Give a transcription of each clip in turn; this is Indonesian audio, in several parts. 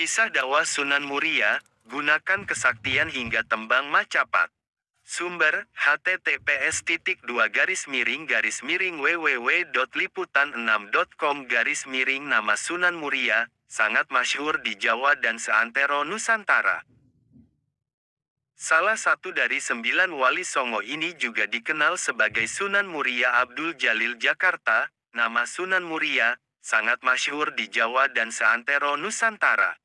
Kisah dakwah Sunan Muria, gunakan kesaktian hingga tembang macapat. Sumber, https://www.liputan6.com/ Nama Sunan Muria, sangat masyhur di Jawa dan seantero Nusantara. Salah satu dari 9 wali Songo ini juga dikenal sebagai Sunan Muria Abdul Jalil Jakarta. Nama Sunan Muria, sangat masyhur di Jawa dan seantero Nusantara.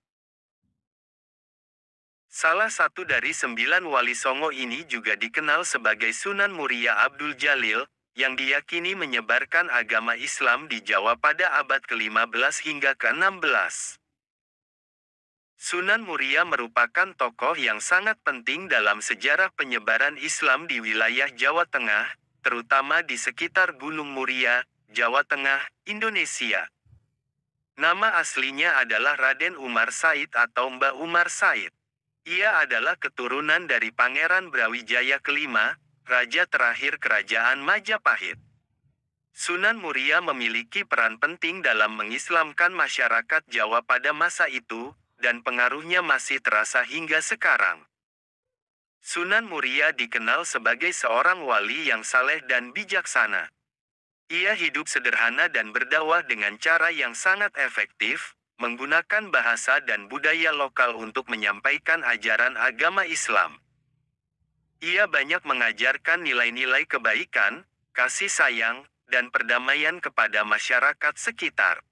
Salah satu dari 9 wali Songo ini juga dikenal sebagai Sunan Muria Abdul Jalil, yang diyakini menyebarkan agama Islam di Jawa pada abad ke-15 hingga ke-16. Sunan Muria merupakan tokoh yang sangat penting dalam sejarah penyebaran Islam di wilayah Jawa Tengah, terutama di sekitar Gunung Muria, Jawa Tengah, Indonesia. Nama aslinya adalah Raden Umar Said atau Mbah Umar Said. Ia adalah keturunan dari Pangeran Brawijaya kelima, raja terakhir Kerajaan Majapahit. Sunan Muria memiliki peran penting dalam mengislamkan masyarakat Jawa pada masa itu, dan pengaruhnya masih terasa hingga sekarang. Sunan Muria dikenal sebagai seorang wali yang saleh dan bijaksana. Ia hidup sederhana dan berdakwah dengan cara yang sangat efektif, menggunakan bahasa dan budaya lokal untuk menyampaikan ajaran agama Islam. Ia banyak mengajarkan nilai-nilai kebaikan, kasih sayang, dan perdamaian kepada masyarakat sekitar.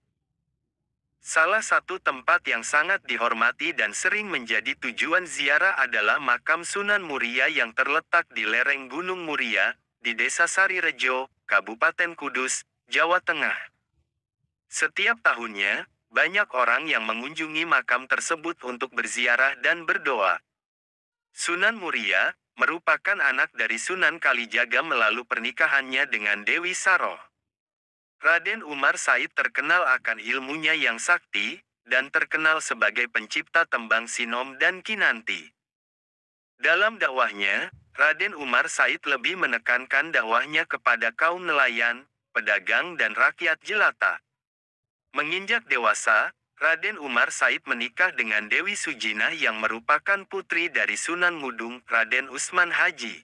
Salah satu tempat yang sangat dihormati dan sering menjadi tujuan ziarah adalah makam Sunan Muria yang terletak di lereng Gunung Muria, di Desa Sarirejo, Kabupaten Kudus, Jawa Tengah. Setiap tahunnya, banyak orang yang mengunjungi makam tersebut untuk berziarah dan berdoa. Sunan Muria merupakan anak dari Sunan Kalijaga melalui pernikahannya dengan Dewi Saroh. Raden Umar Said terkenal akan ilmunya yang sakti, dan terkenal sebagai pencipta tembang Sinom dan Kinanti. Dalam dakwahnya, Raden Umar Said lebih menekankan dakwahnya kepada kaum nelayan, pedagang dan rakyat jelata. Menginjak dewasa, Raden Umar Said menikah dengan Dewi Sujinah yang merupakan putri dari Sunan Ngudung, Raden Usman Haji.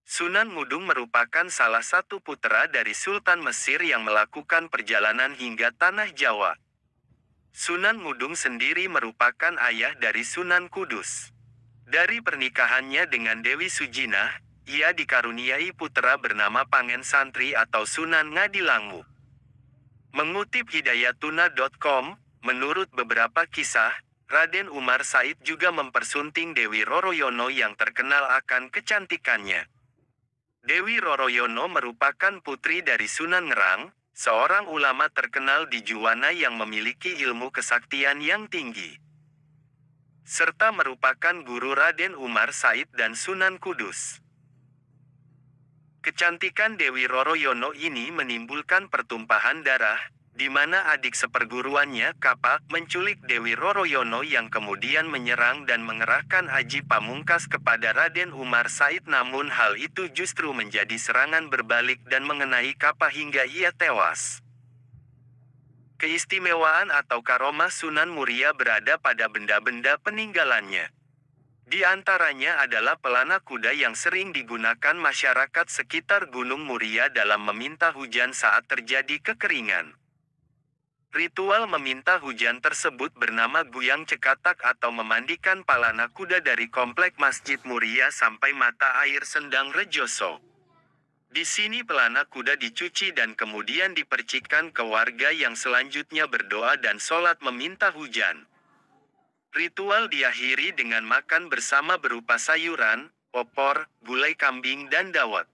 Sunan Ngudung merupakan salah satu putra dari Sultan Mesir yang melakukan perjalanan hingga Tanah Jawa. Sunan Ngudung sendiri merupakan ayah dari Sunan Kudus. Dari pernikahannya dengan Dewi Sujinah, ia dikaruniai putra bernama Pangen Santri atau Sunan Ngadilangu. Mengutip hidayatuna.com, menurut beberapa kisah, Raden Umar Said juga mempersunting Dewi Roroyono yang terkenal akan kecantikannya. Dewi Roroyono merupakan putri dari Sunan Ngerang, seorang ulama terkenal di Juwana yang memiliki ilmu kesaktian yang tinggi, serta merupakan guru Raden Umar Said dan Sunan Kudus. Kecantikan Dewi Roroyono ini menimbulkan pertumpahan darah, di mana adik seperguruannya, Kapak, menculik Dewi Roroyono yang kemudian menyerang dan mengerahkan Aji Pamungkas kepada Raden Umar Said, namun hal itu justru menjadi serangan berbalik dan mengenai Kapak hingga ia tewas. Keistimewaan atau karomah Sunan Muria berada pada benda-benda peninggalannya. Di antaranya adalah pelana kuda yang sering digunakan masyarakat sekitar Gunung Muria dalam meminta hujan saat terjadi kekeringan. Ritual meminta hujan tersebut bernama Guyang Cekatak atau memandikan palana kuda dari komplek Masjid Muria sampai mata air Sendang Rejoso. Di sini pelana kuda dicuci dan kemudian dipercikan ke warga yang selanjutnya berdoa dan sholat meminta hujan. Ritual diakhiri dengan makan bersama berupa sayuran, opor, gulai kambing dan dawet.